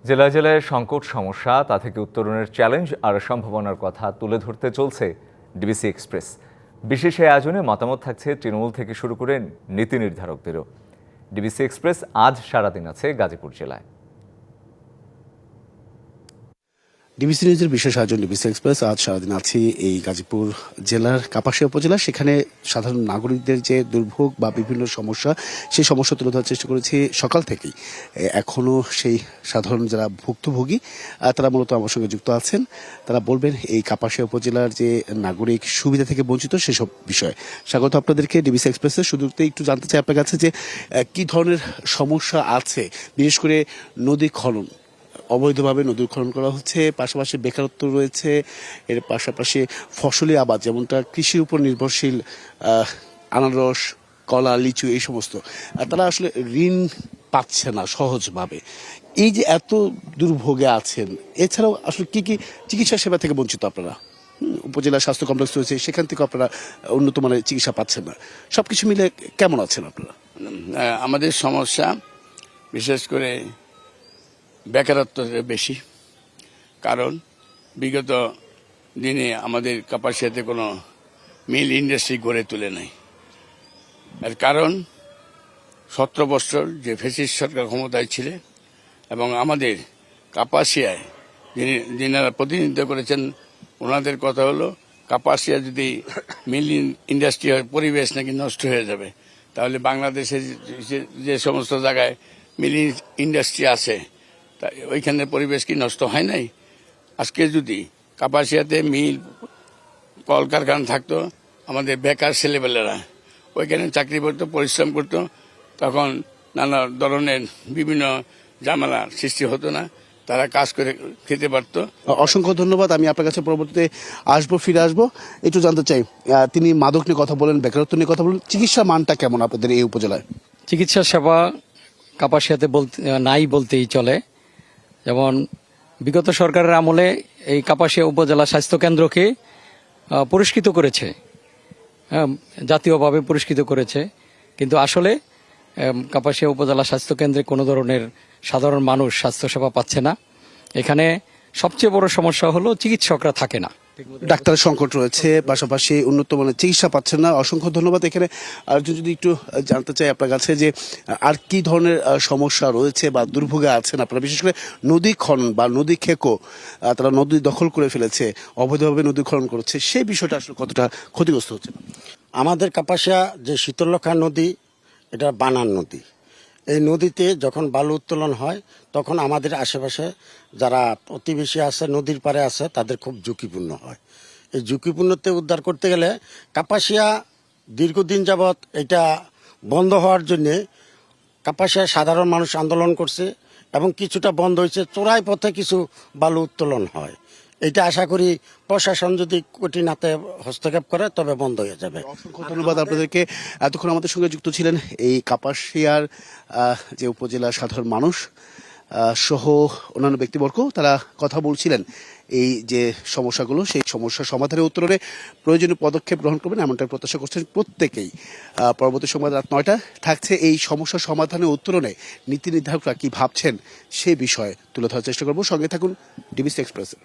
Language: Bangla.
জেলায় জেলায় সংকট সমস্যা, তা থেকে উত্তরণের চ্যালেঞ্জ আর সম্ভাবনার কথা তুলে ধরতে চলছে ডিবিসি এক্সপ্রেস। বিশেষ এই আয়োজনে মতামত থাকছে তৃণমূল থেকে শুরু করে নীতি নির্ধারকদেরও। ডিবিসি এক্সপ্রেস আজ সারাদিন আছে গাজীপুর জেলায়। ডিবিসি নিউজের বিশেষ আয়োজন ডিবিসি এক্সপ্রেস আজ সারাদিন আছি এই গাজীপুর জেলার কাপাসিয়া উপজেলা। সেখানে সাধারণ নাগরিকদের যে দুর্ভোগ বা বিভিন্ন সমস্যা, সেই সমস্যা তুলে ধরার চেষ্টা করেছি সকাল থেকেই। এখনও সেই সাধারণ যারা ভুক্তভোগী তারা মূলত আমার সঙ্গে যুক্ত আছেন। তারা বলবেন এই কাপাসিয়া উপজেলার যে নাগরিক সুবিধা থেকে বঞ্চিত সেসব বিষয়ে। স্বাগত আপনাদেরকে ডিবিসি এক্সপ্রেসের। শুরুতে একটু জানতে চাই আপনার কাছে যে কি ধরনের সমস্যা আছে, বিশেষ করে নদী খনন, অবৈধভাবে নদী খনন করা হচ্ছে, পাশাপাশি বেকারত্ব রয়েছে, এর পাশাপাশি ফসলি আবাদ যেমনটা কৃষির উপর নির্ভরশীল, আনারস, কলা, লিচু, এই সমস্ত তারা আসলে ঋণ পাচ্ছে না সহজভাবে। এই যে এত দুর্ভোগে আছেন, এছাড়াও আসলে কি কি চিকিৎসা সেবা থেকে বঞ্চিত আপনারা? উপজেলা স্বাস্থ্য কমপ্লেক্স রয়েছে, সেখান থেকে আপনারা উন্নত মানের চিকিৎসা পাচ্ছেন না। সবকিছু মিলে কেমন আছেন আপনারা? আমাদের সমস্যা বিশেষ করে বেকারত্ব বেশি। কারণ বিগত দিনে আমাদের কাপাসিয়াতে কোনো মিল ইন্ডাস্ট্রি গড়ে তোলে নাই। এর কারণ 17 বছর যে ফ্যাসিস্ট সরকার ক্ষমতায় ছিল এবং আমাদের কাপাসিয়ায় যিনারা প্রতিনিধিত্ব করেছেন, ওনাদের কথা হলো কাপাসিয়া যদি মিল ইন্ডাস্ট্রি হয় পরিবেশ নাকি নষ্ট হয়ে যাবে। তাহলে বাংলাদেশে যে সমস্ত জায়গায় মিল ইন্ডাস্ট্রি আছে ওইখানে পরিবেশ কি নষ্ট হয় নাই? আজকে যদি কাপাসিয়াতে মিল কলকারখানা থাকতো, আমাদের বেকার ছেলেবেলেরা ওইখানে চাকরি করতো, পরিশ্রম করতো, তখন নানা ধরনের বিভিন্ন ঝামেলা সৃষ্টি হতো না, তারা কাজ করে খেতে পারত। অসংখ্য ধন্যবাদ। আমি আপনার কাছে পরবর্তীতে ফিরে আসবো। একটু জানতে চাই, তিনি মাদক নিয়ে কথা বলেন, বেকারত্ব নিয়ে কথা বলেন, চিকিৎসা মানটা কেমন আপনাদের এই উপজেলায়? চিকিৎসা সেবা কাপাসিয়াতে নাই বলতেই চলে। যেমন বিগত সরকারের আমলে এই কাপাসিয়া উপজেলা স্বাস্থ্য কেন্দ্রকে পুরস্কৃত করেছে, জাতীয়ভাবে পুরস্কৃত করেছে, কিন্তু আসলে কাপাসিয়া উপজেলা স্বাস্থ্য কেন্দ্রে কোনো ধরনের সাধারণ মানুষ স্বাস্থ্যসেবা পাচ্ছে না। এখানে সবচেয়ে বড় সমস্যা হলো চিকিৎসকরা থাকে না, ডাক্তারের সংকট রয়েছে, পাশাপাশি উন্নত মানের চিকিৎসা পাচ্ছেন না। অসংখ্য ধন্যবাদ। এখানে আর যদি একটু জানতে চাই আপনার কাছে যে আর কি ধরনের সমস্যা রয়েছে বা দুর্ভোগে আছেন আপনারা, বিশেষ করে নদী খনন বা নদী খেকো, তারা নদী দখল করে ফেলেছে, অবৈধভাবে নদী খনন করছে, সেই বিষয়টা আসলে কতটা ক্ষতিগ্রস্ত হচ্ছে? আমাদের কাপাসিয়া যে শীতলক্ষা নদী, এটা বানান নদী। এই নদীতে যখন বালু উত্তোলন হয় তখন আমাদের আশেপাশে যারা প্রতিবেশী আছে, নদীর পাড়ে আছে, তাদের খুব ঝুঁকিপূর্ণ হয়। এই ঝুঁকিপূর্ণতে উদ্ধার করতে গেলে কাপাসিয়া দীর্ঘদিন যাবৎ এটা বন্ধ হওয়ার জন্যে কাপাসিয়া সাধারণ মানুষ আন্দোলন করছে এবং কিছুটা বন্ধ হয়েছে, চোরাই পথে কিছু বালু উত্তোলন হয়। এটা আশা করি প্রশাসন যদি কঠিন হাতে হস্তক্ষেপ করে তবে বন্ধ হয়ে যাবে। অসংখ্য ধন্যবাদ আপনাদেরকে। এতক্ষণ আমাদের সঙ্গে যুক্ত ছিলেন এই কাপাসিয়ার যে উপজেলার সাধারণ মানুষ সহ অন্যান্য ব্যক্তিবর্গ, তারা কথা বলছিলেন এই যে সমস্যাগুলো, সেই সমস্যার সমাধানের উত্তরে প্রয়োজনীয় পদক্ষেপ গ্রহণ করবেন এমনটাই প্রত্যাশা করছেন প্রত্যেকেই। পরবর্তী সময় রাত 9টা থাকছে এই সমস্যা সমাধানের উত্তরণে নীতি নির্ধারকরা কি ভাবছেন সে বিষয়ে তুলে ধরার চেষ্টা করব। সঙ্গে থাকুন ডিবিসি এক্সপ্রেসের।